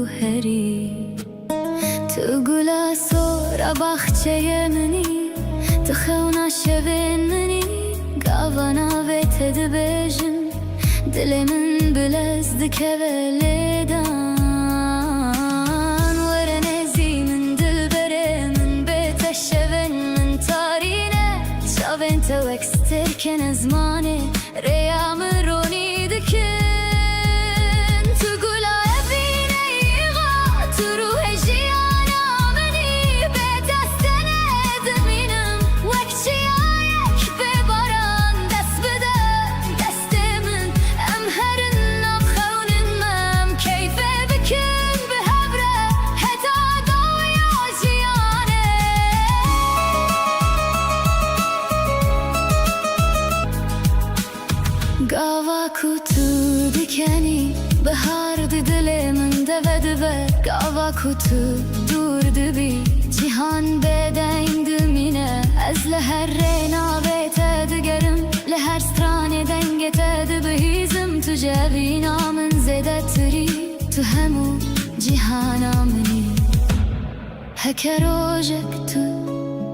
هری تو گلا سورا بخچه منی تو خونا شبین منی گاوانا و تد بجم دل من بلزد که ولیدان ورنزی من دل بره من بیت شبین من تارینه شبین تو اکستر کن زمانه ریام رونی دکن گاوا کوتو دکنی بهار دل من دوه گاوا کوتو دور دبی جهان بدین دمینه از لهر رینا بیت دگرم لهر سترانه دنگت دبهیزم تو جوینا من زده تری تو همو جهانا منی هکه روژک تو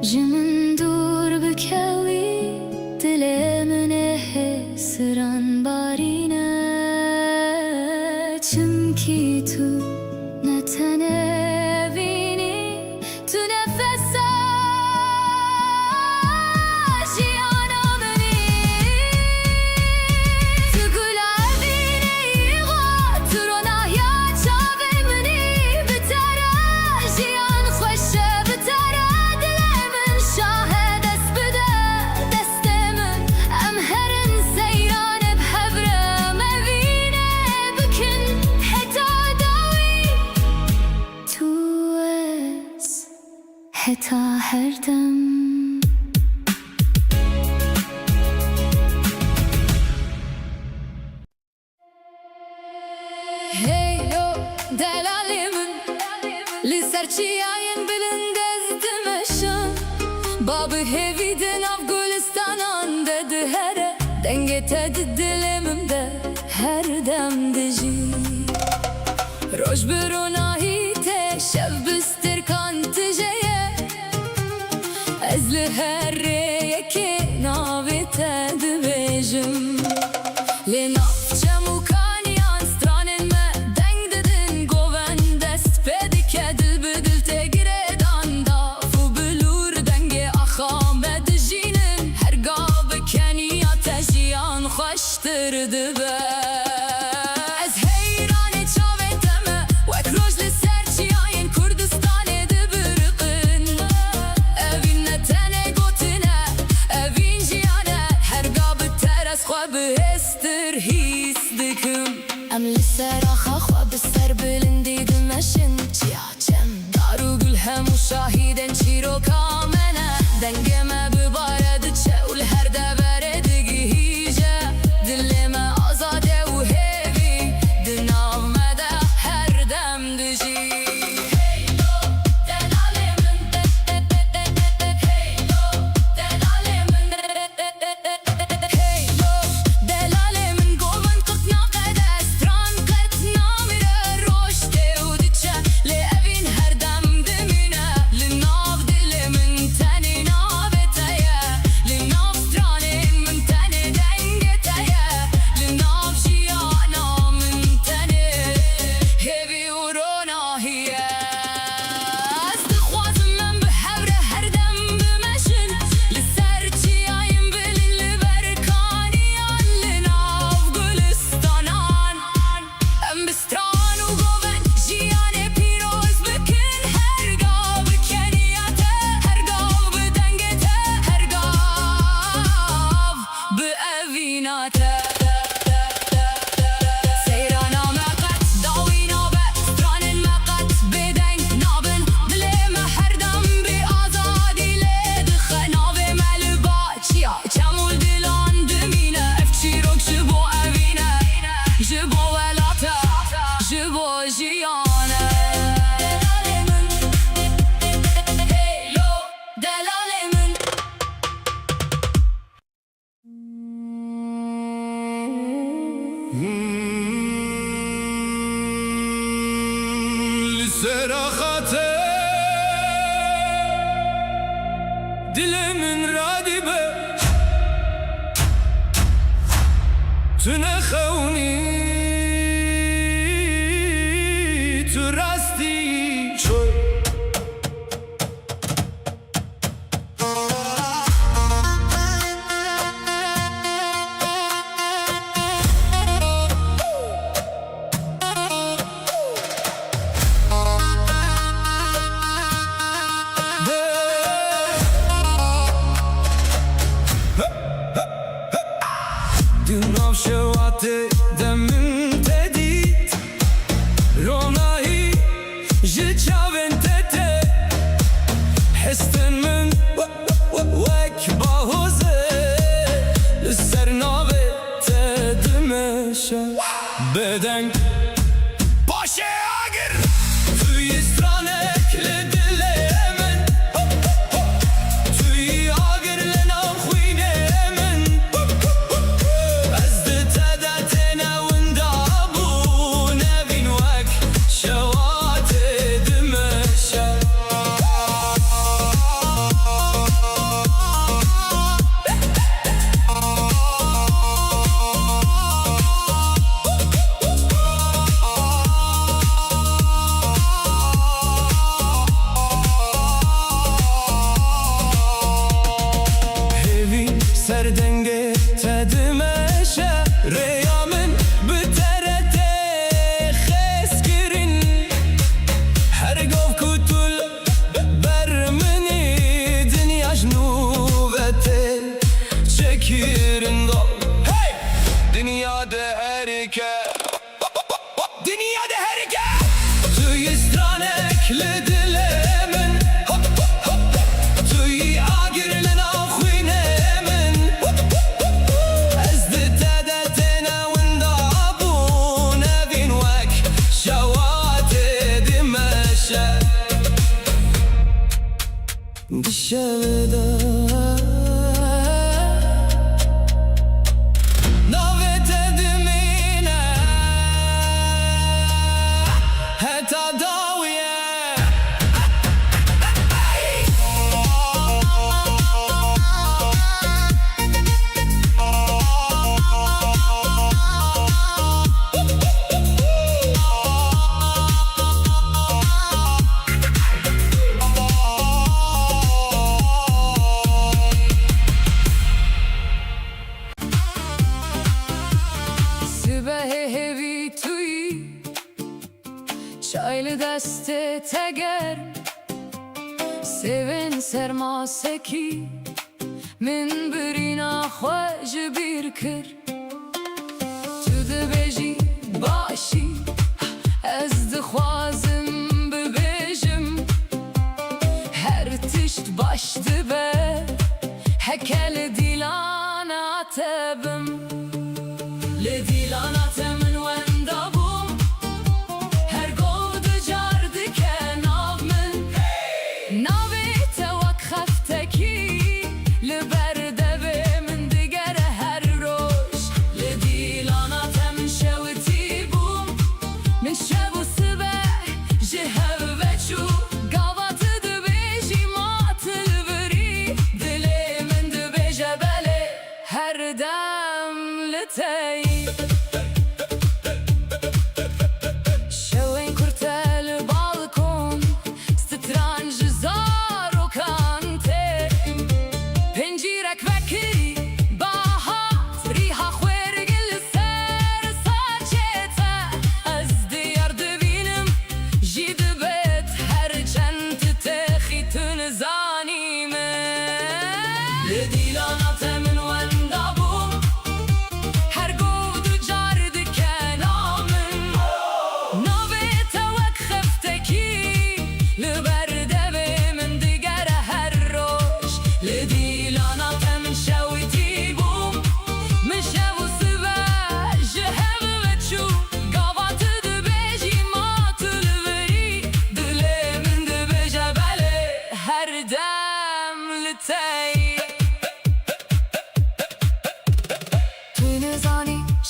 جمن دور بکوی دل منه سران بارینه چمکی تو نتنه بینی تو نفسا جیانا منی تو گلا بینی غا تو رونایا چاوی منی بتره جیان خوشه بتره دل من شاهد است بده دست من ام هرن سیران بحبرم اوینه بکن حتا داوی تو از حتا هردم Hey yo delalimin Lisarçiyayen bilindezdimeşim Babı heviden av Gülistanan dedi here Dengetedi dilimimde her demdici Roj birunahite şev bistir kantijeye Ezli her reyeki navite dibejim Le nafçem ukaniyan stranen me deng dedin goven dest pedike dil bedil tegredan da fu bilur denge axame dijinin her gabe keniya tejiyan xoştirdi be Ez heyrane çaveteme vek rojli serçiyayen Kurdistan'e dibirqin Evin netene gotine evin jiyane her gabe teres xwe bihestir his dikim Em li ser axa xwe bi ser bilindî dimeşin Çiyaçem daru gül hemû şahîden çîroka me ne Dengê me bibare diçe û li her devere digihîje Dilê me azade û hêvî di nav me de her dem dijî Hey yo delalê min Hey yo delalê min Hey yo delalê min govin qitna qede stran qitna mire roşte û diçe lê evîn her dem dimîne li nav dilê min tenê navete سراخاته دلمن رادبه تنخوني تراستی چوی دناف شواته دمن تدید رونایی جچاون تته حستن من وک باهوزه لسر ناوه تدمشه بدن باشه اگر توی استرانک لدله من توی آگر لنام خوینه من از دتدت نوندا بو نبین وک شوات دمشه سردنگه تدمشه ریامن بترته خس گرین هر گوف کتول برمنی دنیا جنوبته چکیرن دو دنیا ده هرکه دنیا ده هرکه توی استرانک لدله من توی آگر لنا خوینه دشوده نوت دمینه حتی داویه هوی توی çaylı deste teger sevin sermaseki min birina xwej bir kir tu dibêjî başî ez dixwazim bibêjim her tişt baş dibe heke li dîlana te bim li dîlana te min wenda bûm her gov dicar dike nav min navê te wek xeftekî li ber devê min digere her roj li dîlana te min şewitî bûm min şev û sibeh ji hev veçû gava tu dibêjî ma tu li virî dilê min dibêje belê her dem li te yî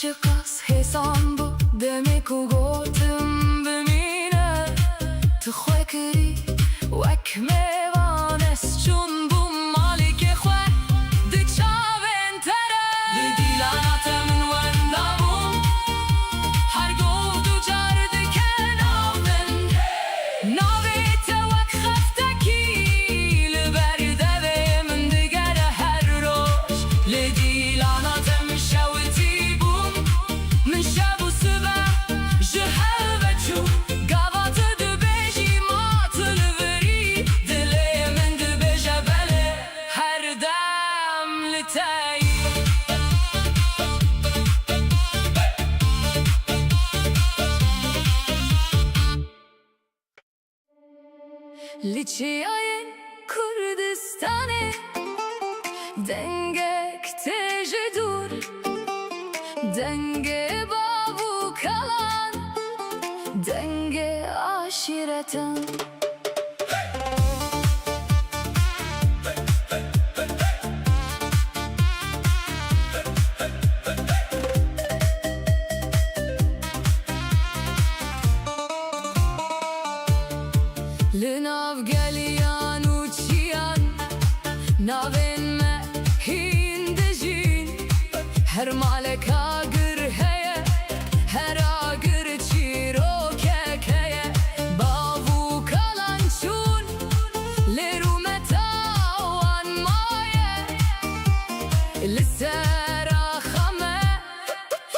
Çıkas hesan bu demek o gotim bimine tu Liçiyayın Kürdistan'ı Dengek tece dur Denge babu kalan Denge aşiretin Linav geliyan uçiyan Navin me hindejin Her maleka gır heye Her agır çiro kekeye Bavu kalan çun Leru metawan maye Lissera khame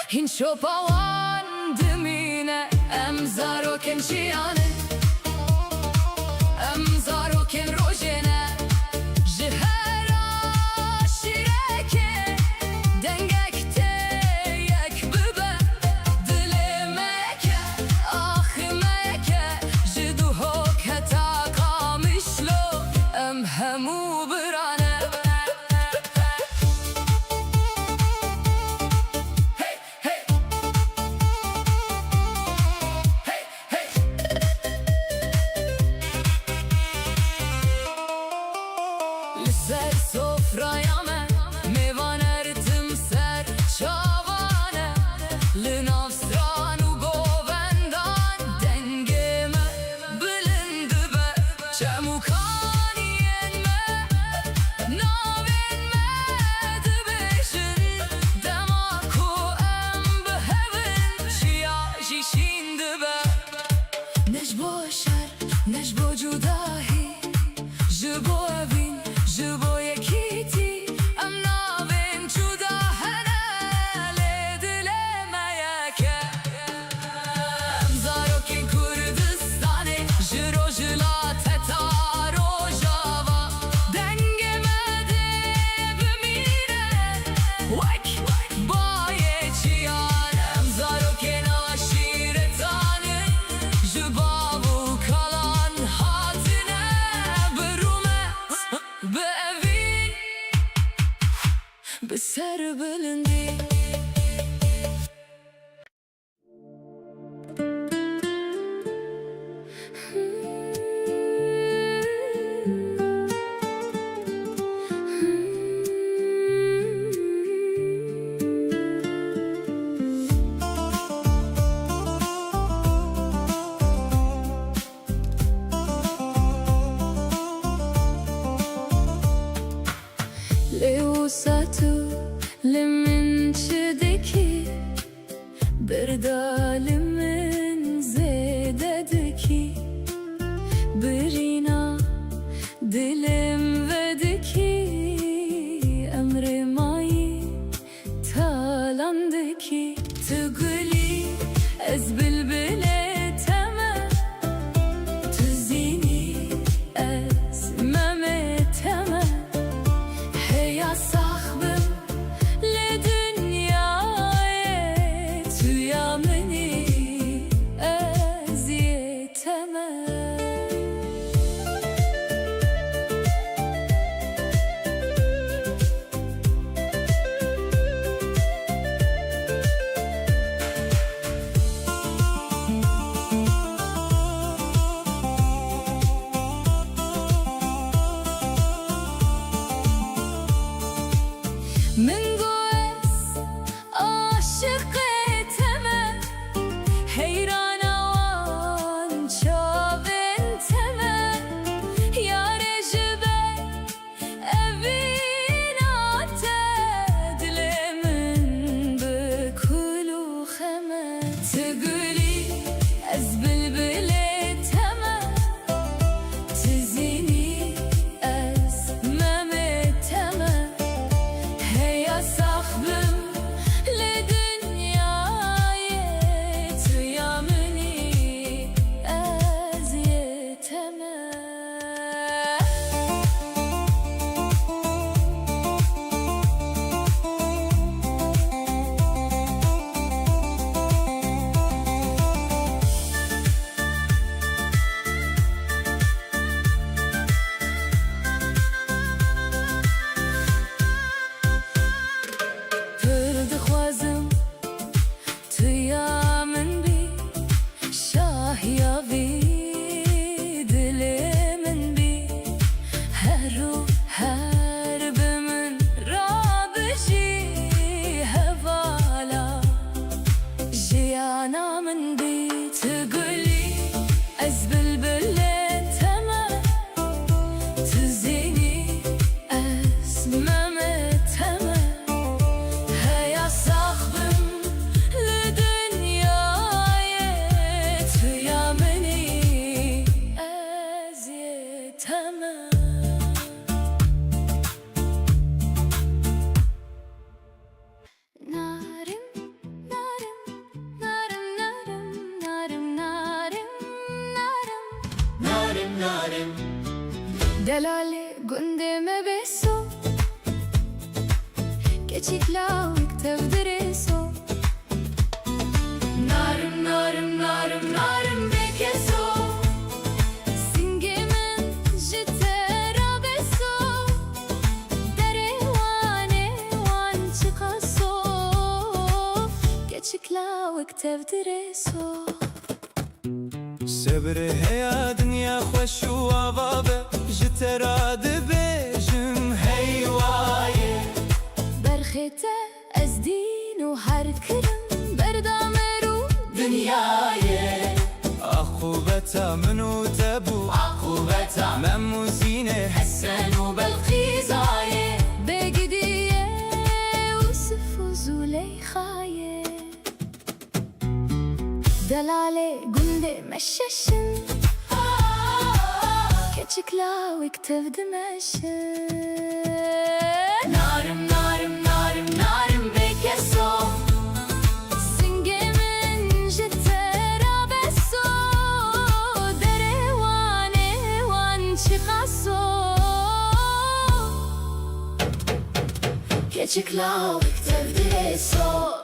Hin şopawan dimine Emzaro kençiyane Zaroken rojene Jihera şireke Dengekte yek bibe Dilemeke ahimeke Jiduhok heta kamışlo Em hemu birane Ser sofraya me Mevan ertim ser çavane Linav stranu govendan Dengeme bilindi be Çemukaniyen me Navin me dibejin Demaku em behevin Şia jişindi be Nejbo şer, nejbo cudahi Jibo evin Jibo yekiti Em navin cuda hele dilemeyeke Em zarokin Kürdistan'ı Jiro jila teta rojava Dengemede bimire Vek baye çiyan Em zarokin aşiretanı Jibavu kalan hatine Birumet Bevin Beser bilindi Leusatu limin çideki Bir dalimin zededeki Birina dilim vedeki Emri mayi talandeki Tuguli ez bilbile teme Tuzini ez memeteme Heya sahbim le dünyaya Tüyameni eziyeteme narim Delale gündeme beso Keçikla tevdireso Narim narim narim narim bekeso Singemen jitera beso Dere wane wan çıkaso Keçikla tevdireso سبر هيا دنيا خوش وعبابة جترا دبيجم هيوايه برخته از دین و هر کرم بردامرو دنیای عقوبتا منو تبو عقوبتا ممو زينة حسن و بلخیزای بگیدیه یوسف و زلیخای دلاله گنده مششن Keçikla viktev dimeşin Narim narim narim narim bekeso Singemin jitera beso Dere wane wan çıkaso Keçikla viktev dimeşin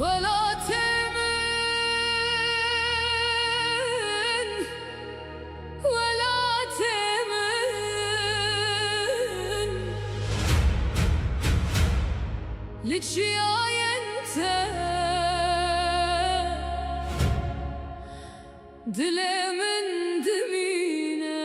ولا تمن ولا تمن لتشياي انت دلي من دمينا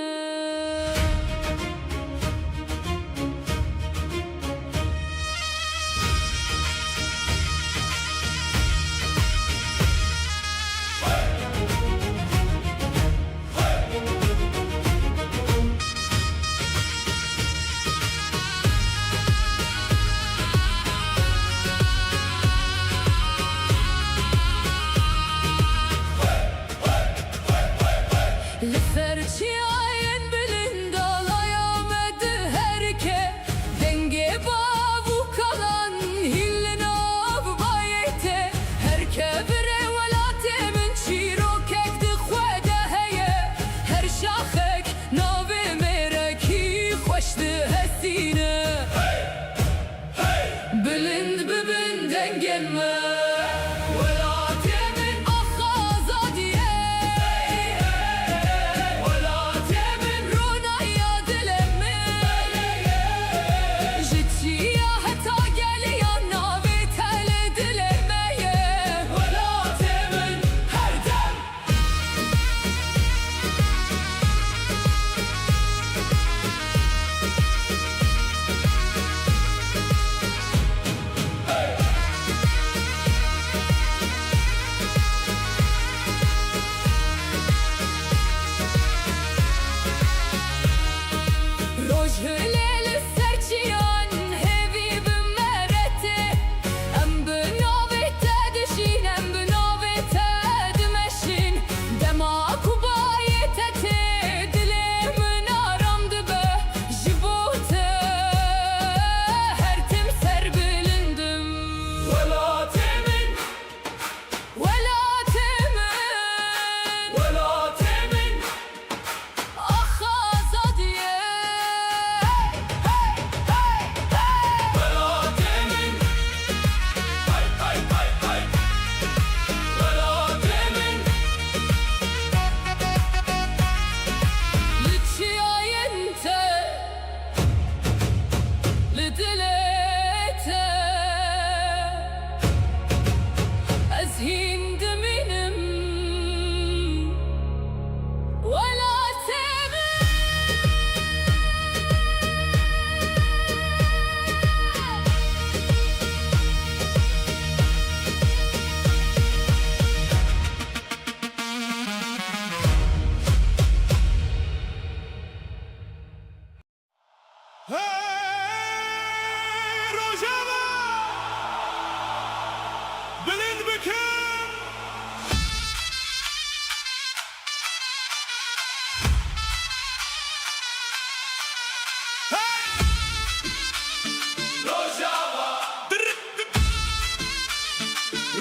bikim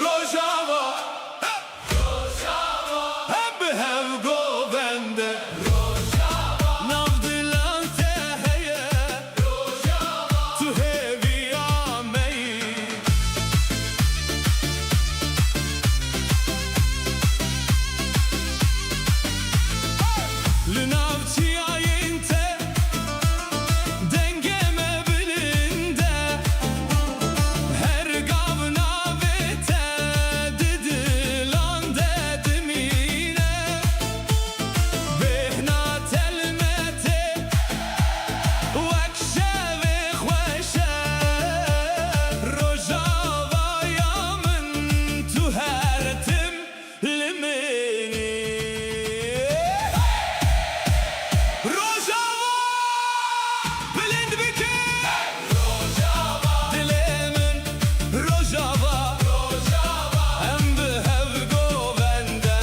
Rojava Hem hev govende Navdilan teheye Tu hevi amei Lünavçi ayinte Dengeme bilinde Her gavna vete Didilan dedim yine Behna telmete Vekşe ve khweşe Rojava yamın Tu hertim limini Rojava Bilind bikim Dilemin Rojava Hem behev govende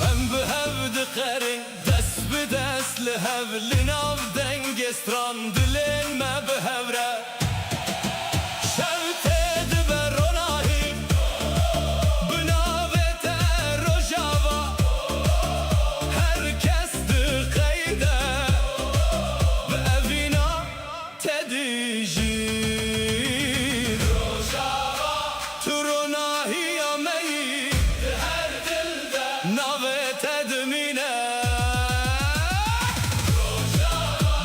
Hem behev dikerin Dest bi dest lihev Linav dengestran Dilin me behevre Şevte dibe ronahi Binavete Rojava Herkes dikeyde Ve evina tedijir Rojava Turunahi yameyi Her dilde Navet edmine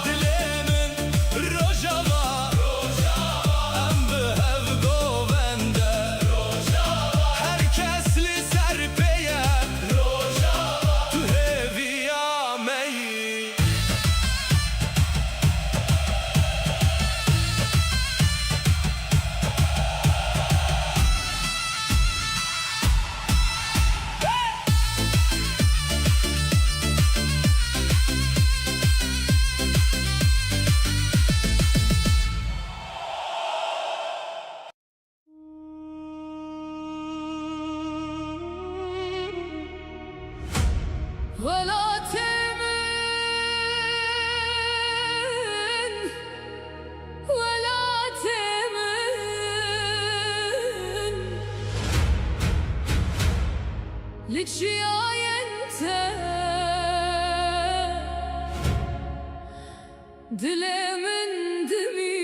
Dilemin Rojava Em behev govende Herkesli serpeye Tu hevi ameyi ولا تمن لجياي انت دلي من دمي